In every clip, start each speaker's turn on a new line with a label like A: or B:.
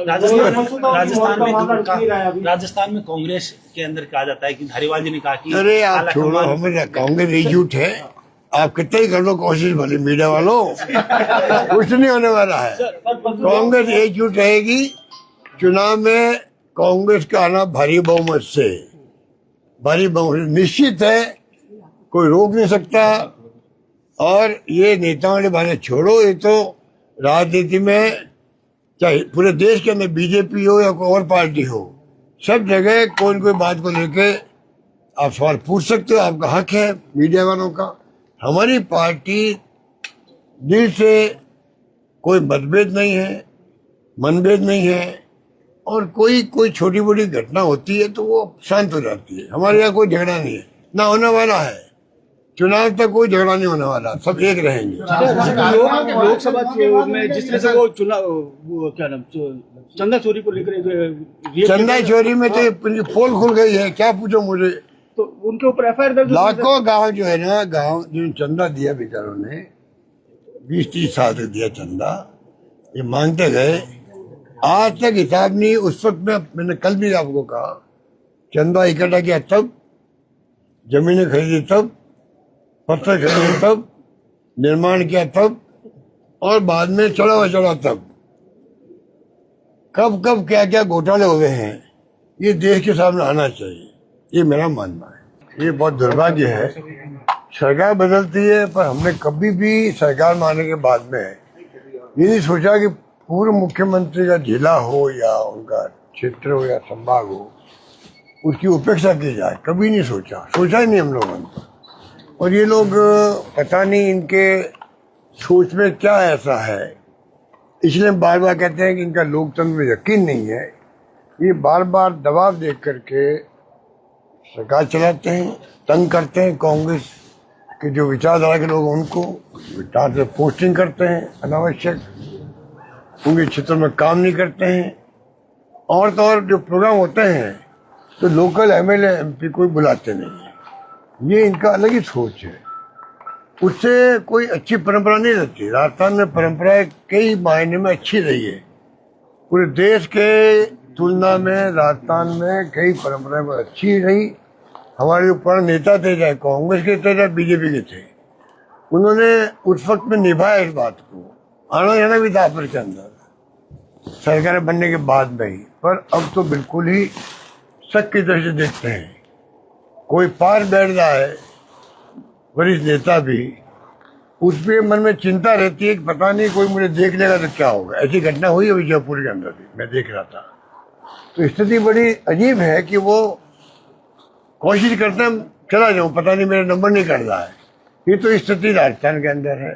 A: राजस्थान में कांग्रेस के अंदर कहा जाता है कि धारीवाल जी ने कहा कि
B: अरे आप छोड़ो, हमें कांग्रेस एकजुट है। आप कितना ही कर लो कोशिश, भले मीडिया वालों, कुछ नहीं होने वाला है। कांग्रेस एकजुट रहेगी। चुनाव में कांग्रेस का आना भारी बहुमत से, भारी बहुमत निश्चित है, कोई रोक नहीं सकता। और ये नेताओं ने बातें छोड़ो, ये तो राजनीति में चाहे पूरे देश के अंदर बीजेपी हो या कोई और पार्टी हो, सब जगह कोई न कोई बात को लेके आप सवाल पूछ सकते हो, आपका हक है मीडिया वालों का। हमारी पार्टी दिल से कोई मतभेद नहीं है, मनभेद नहीं है, और कोई छोटी मोटी घटना होती है तो वो शांत हो जाती है। हमारे यहाँ कोई झगड़ा नहीं है, ना होने वाला है। चुनाव तक कोई झगड़ा नहीं होने वाला, सब एक रहेंगे।
C: लोकसभा चुनाव में जिस तरह से वो चुनाव, वो क्या नाम, चंदा चोरी को लेकर,
B: चंदा चोरी में तो पोल खुल गई है, क्या पूछो मुझे।
C: तो उनके ऊपर एफआईआर दर्ज,
B: लाखों गांव जो है ना, गांव जिन चंदा दिया बेचारों ने, 20-30 साल तक दिया चंदा, ये मांगते गए, आज तक हिसाब नहीं। उस वक्त में मैंने कल भी आपको कहा, चंदा इकट्ठा किया तब, जमीनें खरीदी तब, पत्थर खरीदे तब, निर्माण किया तब, और बाद में चढ़ा तब। कब कब क्या क्या घोटाले हुए हैं, ये देश के सामने आना चाहिए, ये मेरा मानना है। ये बहुत दुर्भाग्य है, सरकार बदलती है, पर हमने कभी भी सरकार में आने के बाद में ये नहीं सोचा कि पूर्व मुख्यमंत्री का जिला हो या उनका क्षेत्र हो या संभाग हो, उसकी उपेक्षा की जाए, कभी नहीं सोचा ही नहीं हम लोगों ने। और ये लोग पता नहीं इनके सोच में क्या ऐसा है, इसलिए बार बार कहते हैं कि इनका लोकतंत्र में यकीन नहीं है। ये बार बार दबाव देख करके सरकार चलाते हैं, तंग करते हैं कांग्रेस के जो विचारधारा के लोग, उनको विचार से पोस्टिंग करते हैं अनावश्यक, उनके क्षेत्र में काम नहीं करते हैं। और तो और जो प्रोग्राम होते हैं तो लोकल एमएलए एमपी कोई बुलाते नहीं है। ये इनका अलग ही सोच है, उससे कोई अच्छी परंपरा नहीं रहती। राजस्थान में परंपराएं कई मायने में अच्छी रही है, पूरे देश के तुलना में राजस्थान में कई परंपराएं बहुत अच्छी रही। हमारे जो पुराने नेता थे, चाहे कांग्रेस के थे चाहे बीजेपी के थे, उन्होंने उस वक्त में निभाया इस बात को। आना जाना भी था आपस के अंदर सरकारें बनने के बाद में ही, पर अब तो बिल्कुल ही शक की तरह से देखते हैं। कोई पार बैठ रहा है वरिष्ठ नेता भी, उस पे मन में चिंता रहती है कि पता नहीं कोई मुझे देख लेगा तो क्या होगा। ऐसी घटना हुई है जयपुर के अंदर भी, मैं देख रहा था। तो स्थिति बड़ी अजीब है कि वो कोशिश करते हैं चला जाऊं, पता नहीं मेरा नंबर नहीं कर रहा है। ये तो स्थिति राजस्थान के अंदर है।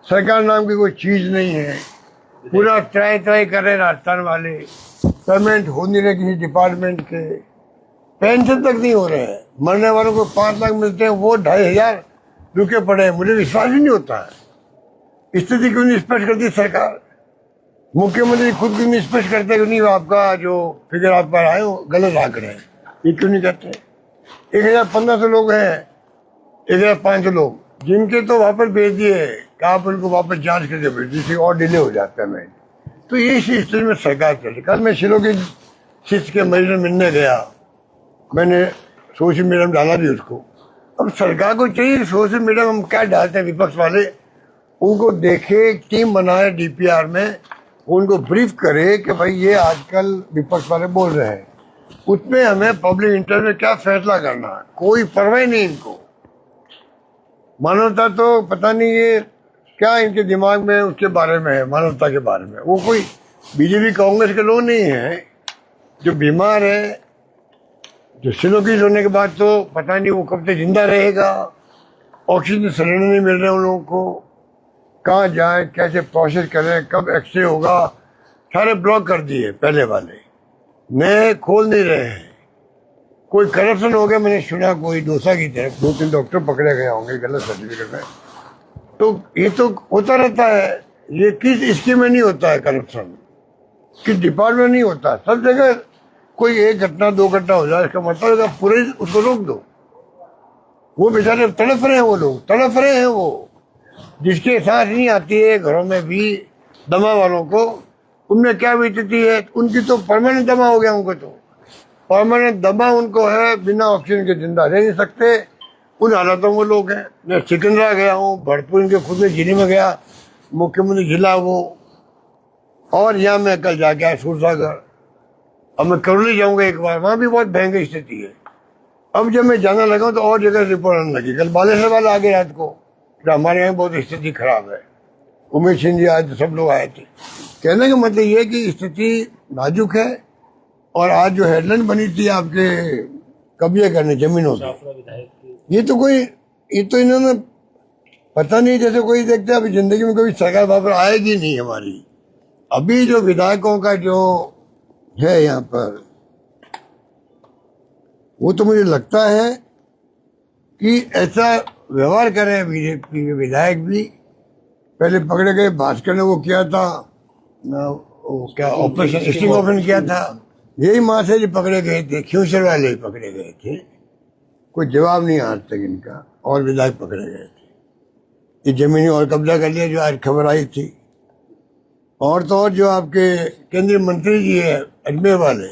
B: सरकार नाम की कोई चीज नहीं है, पूरा ट्राई कर रहे हैं राजस्थान वाले, पेमेंट हो नहीं रहे किसी डिपार्टमेंट के, पेंशन तक नहीं हो रहे हैं। मरने वालों को 5 लाख मिलते हैं, वो 2,500 रुके पड़े हैं। मुझे विश्वास ही नहीं होता है। स्थिति क्यों नहीं स्पष्ट करती सरकार? मुख्यमंत्री खुद क्यों नहीं स्पष्ट करते कि नहीं आपका जो फिगर आप पर आए हो गलत आंकड़े हैं, ये क्यों नहीं कहते? 1,500 लोग हैं, 1,500 लोग जिनके तो वापस भेज दिए कि आप उनको वापस जांच करके भेज दीजिए और डिले हो जाता है। मैं तो ये स्थिति में सरकार चल रही। कल मैं शिलो की शिष्य के मरीज में मिलने गया, मैंने सोशल मीडिया में डाला भी उसको। अब सरकार को चाहिए सोशल मीडिया में हम क्या डालते हैं, विपक्ष वाले उनको देखे, टीम बनाए डीपीआर में, उनको ब्रीफ करे कि भाई ये आजकल विपक्ष वाले बोल रहे हैं, उसमें हमें पब्लिक इंटरेस्ट में क्या फैसला करना है। कोई परवाह नहीं इनको, मानवता तो पता नहीं ये क्या इनके दिमाग में उसके बारे में है, मानवता के बारे में। वो कोई बीजेपी कांग्रेस के लोग नहीं है जो बीमार है, जो सिलोकीज होने के बाद तो पता नहीं वो कब तक जिंदा रहेगा, ऑक्सीजन सिलेंडर नहीं मिल रहे उन लोगों को, कहाँ जाए, कैसे प्रोसेस करें, कब एक्सरे होगा, सारे ब्लॉक कर दिए पहले वाले, नए खोल नहीं रहे हैं। कोई करप्शन हो गया, मैंने सुना कोई डोसा की तरफ 2-3 डॉक्टर पकड़े गए होंगे गलत सर्टिफिकेट में। तो ये तो होता रहता है, ये किस स्कीम में नहीं होता है करप्शन, किस डिपार्टमेंट नहीं होता, सब जगह कोई 1 घटना 2 घटना हो जाए इसका मतलब है पूरे उसको रोक दो। वो बेचारे तड़प रहे हैं, वो लोग तड़प रहे हैं, वो जिसके सांस नहीं आती है घरों में भी दमा वालों को, उनमें क्या स्थिति है, उनकी तो परमानेंट दमा हो गया। उनको तो परमानेंट दमा उनको है, बिना ऑक्सीजन के जिंदा रह नहीं सकते। उन हालातों में लोग हैं। मैं सिकंदरा गया हूँ, भरतपुर इनके खुद के जिले में गया, मुख्यमंत्री जिला वो, और यहाँ मैं कल जाके आया सूरसागर। अब मैं करौली जाऊंगा एक बार, वहां भी बहुत भयंकर स्थिति है। अब जब मैं जाना लगा तो और जगह रिपोर्ट आने लगी। कल बालेश्वर वाले आ गए रात को कि हमारे यहाँ बहुत स्थिति खराब है। उमेश सिंह जी आए थे, सब लोग आए थे। कहने का मतलब ये कि स्थिति नाजुक है। और आज जो हेडलाइन बनी थी आपके कब्जे करने जमीनों की, ये तो इन्होंने पता नहीं, जैसे कोई देखते अभी जिंदगी में कभी सरकार वहां पर आएगी नहीं हमारी। अभी जो विधायकों का जो है यहाँ पर, वो तो मुझे लगता है कि ऐसा व्यवहार करें बीजेपी के विधायक भी। पहले पकड़े गए, भास्कर ने वो किया था वो क्या ऑपरेशन स्टिंग ओपन किया था, यही माँ से जो पकड़े गए थे, ख्यूसर वाले ही पकड़े गए थे। कोई जवाब नहीं आज तक इनका, और विधायक पकड़े गए थे। ये जमीनी और कब्जा कर लिया, जो आज खबर आई थी। और तो और जो आपके केंद्रीय मंत्री जी है अजमेर वाले,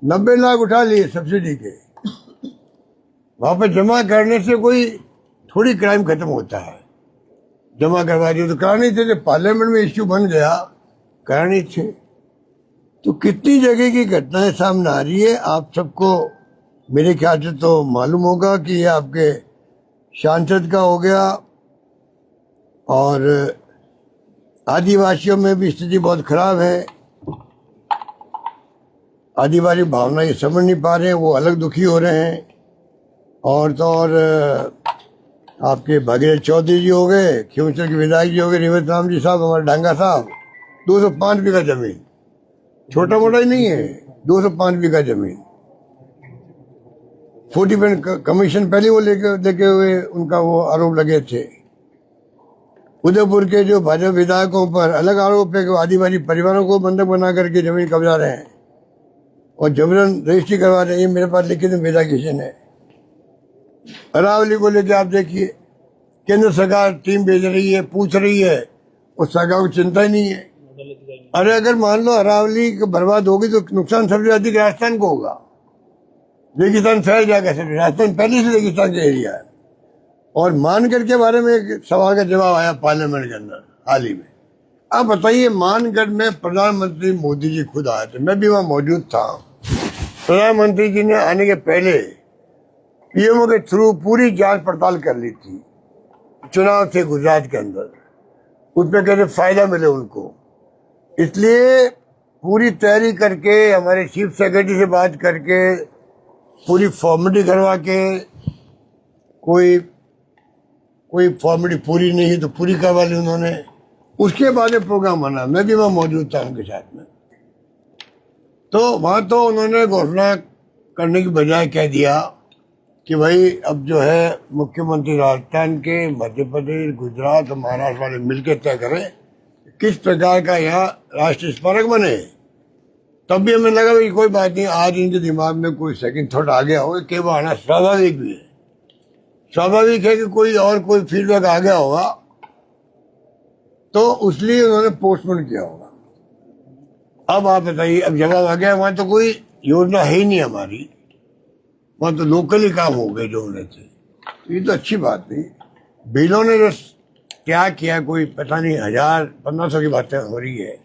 B: 90 लाख उठा लिए सब्सिडी के, वहां पर जमा करने से कोई थोड़ी क्राइम खत्म होता है। जमा करवा दिए तो करानी थे, जब पार्लियामेंट में इश्यू बन गया करानी थे। तो कितनी जगह की घटनाएं सामने आ रही है, आप सबको मेरे ख्याल से तो मालूम होगा कि ये आपके सांसद का हो गया, और आदिवासियों में भी स्थिति बहुत खराब है। आदिवासी भावना ये समझ नहीं पा रहे हैं, वो अलग दुखी हो रहे हैं। और तो और आपके भागीरथ चौधरी जी हो गए, ख्यूसर के विधायक जी हो गए, रिवत राम जी साहब, हमारे डांगा साहब, 205 बीघा जमीन, छोटा मोटा ही नहीं है, 205 बीघा जमीन। 40% कमीशन पहले वो लेके हुए, उनका वो आरोप लगे थे। उदयपुर के जो भाजपा विधायकों पर अलग आरोप है कि आदिवासी परिवारों को बंधक बना करके जमीन कब्जा रहे हैं और जबरन रजिस्ट्री करवा रहे हैं। ये मेरे पास लिखित वेरिफिकेशन है। अरावली को लेकर आप देखिए, केंद्र सरकार टीम भेज रही है, पूछ रही है, उस सरकार को चिंता ही नहीं है। अरे अगर मान लो अरावली बर्बाद होगी तो नुकसान सबसे अधिक राजस्थान को होगा। रेगिस्तान फैल जाएगा, सब राजस्थान पहले से रेगिस्तान का एरिया है। और मानगढ़ के बारे में एक सवाल का जवाब आया पार्लियामेंट के अंदर हाल ही में। आप बताइए, मानगढ़ में प्रधानमंत्री मोदी जी खुद आए थे, मैं भी वहां मौजूद था। प्रधानमंत्री जी ने आने के पहले पीएमओ के थ्रू पूरी जांच पड़ताल कर ली थी, चुनाव थे गुजरात के अंदर, उसमें कैसे फायदा मिले उनको। इसलिए पूरी तैयारी करके, हमारे चीफ सेक्रेटरी से बात करके, पूरी फॉर्मेलिटी करवा के, कोई फॉर्मेलिटी पूरी नहीं तो पूरी करवा ली उन्होंने। उसके बाद प्रोग्राम बना, मैं भी वहां मौजूद था उनके साथ में। तो वहां तो उन्होंने घोषणा करने की बजाय कह दिया कि भाई अब जो है मुख्यमंत्री राजस्थान के, मध्य प्रदेश, गुजरात और महाराष्ट्र वाले मिलकर तय करें किस प्रकार का यहाँ राष्ट्रीय स्मारक बने। तब भी हमें लगा भाई कोई बात नहीं, आज इनके दिमाग में कोई सेकंड थॉट आ गया होगा, केवल आना स्वाभाविक भी है। स्वाभाविक है कि कोई फीडबैक आ गया होगा, तो इसलिए उन्होंने पोस्टपोन किया होगा। अब आप बताइए, अब जवाब आ गया, वहां तो कोई योजना है ही नहीं हमारी, वहां तो लोकली काम हो गए जो होने थे। ये तो अच्छी बात नहीं। बिलों ने जो क्या किया, कोई पता नहीं 1000-1500 की बातें हो रही है।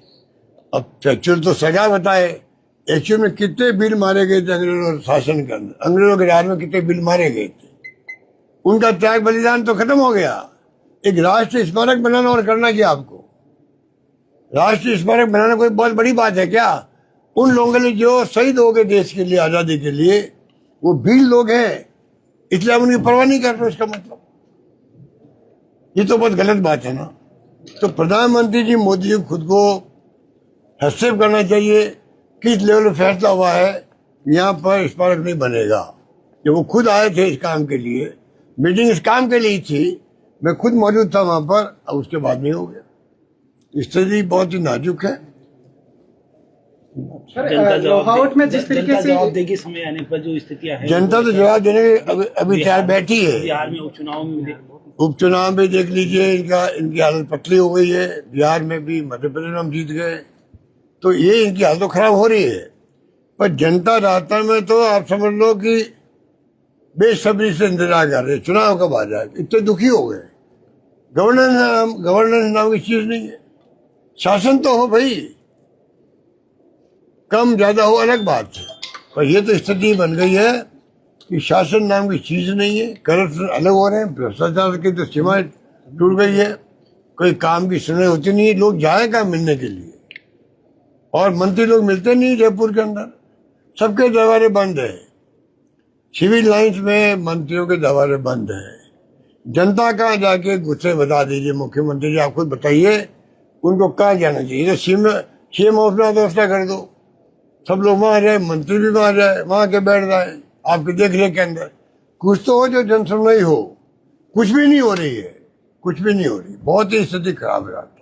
B: अब एक्चुअल तो सजा बताए, एक्चुअल में कितने बिल मारे गए थे अंग्रेजों शासन के अंदर, अंग्रेजों के राज में कितने बिल मारे गए थे, उनका त्याग बलिदान तो खत्म हो गया। एक राष्ट्रीय स्मारक बनाना और करना क्या आपको? राष्ट्रीय स्मारक बनाना कोई बहुत बड़ी बात है क्या? उन लोगों ने जो शहीद हो गए देश के लिए, आजादी के लिए, वो वीर लोग हैं, इसलिए हम उनकी परवाह नहीं कर रहे। इसका मतलब ये तो बहुत गलत बात है ना। तो प्रधानमंत्री जी मोदी जी खुद को हस्तक्षेप करना चाहिए। किस लेवल पे फैसला हुआ है यहाँ पर स्मारक नहीं बनेगा। जब वो खुद आए थे इस काम के लिए, मीटिंग इस काम के लिए थी, मैं खुद मौजूद था वहां पर, अब उसके बाद नहीं हो गया। स्थिति बहुत ही नाजुक है।
C: लाहौट में जिस तरीके से
A: जवाब देगी समय आने पर जो स्थितियां हैं,
B: जनता तो जवाब देने के अभी तैयार बैठी है।
A: बिहार में
B: उपचुनाव में देख लीजिए, इनकी हालत पतली हो गई है। बिहार में भी, मध्य प्रदेश में हम जीत गए, तो ये इनकी हालत तो खराब हो रही है। पर जनता राजस्थान में तो आप समझ लो कि बेसब्री से इंतजार कर रहे चुनाव कब आ जाए, इतने दुखी हो गए। गवर्नेंस नाम की चीज नहीं है। शासन तो हो भाई, कम ज्यादा हो अलग बात है, पर ये तो स्थिति बन गई है कि शासन नाम की चीज नहीं है। करप्शन अलग हो रहे हैं, भ्रष्टाचार की तो सीमा टूट गई है, कोई काम की सुनवाई होती नहीं है। लोग जाए कहाँ मिलने के लिए, और मंत्री लोग मिलते नहीं जयपुर के अंदर, सबके दरवाजे बंद है। सिविल लाइंस में मंत्रियों के दरवाजे बंद है। जनता कहाँ जाके गुस्से बता दीजिए। मुख्यमंत्री जी आप खुद बताइए उनको कहाँ जाना चाहिए। तो सीएम ऑफिस में व्यवस्था कर दो, सब लोग वहां जाए, मंत्री भी वहां जाए, वहां के बैठ जाए आपके देख रेख के अंदर। कुछ तो हो जो जनसुनवाई हो। कुछ भी नहीं हो रही है, कुछ भी नहीं हो रही। बहुत ही स्थिति खराब है।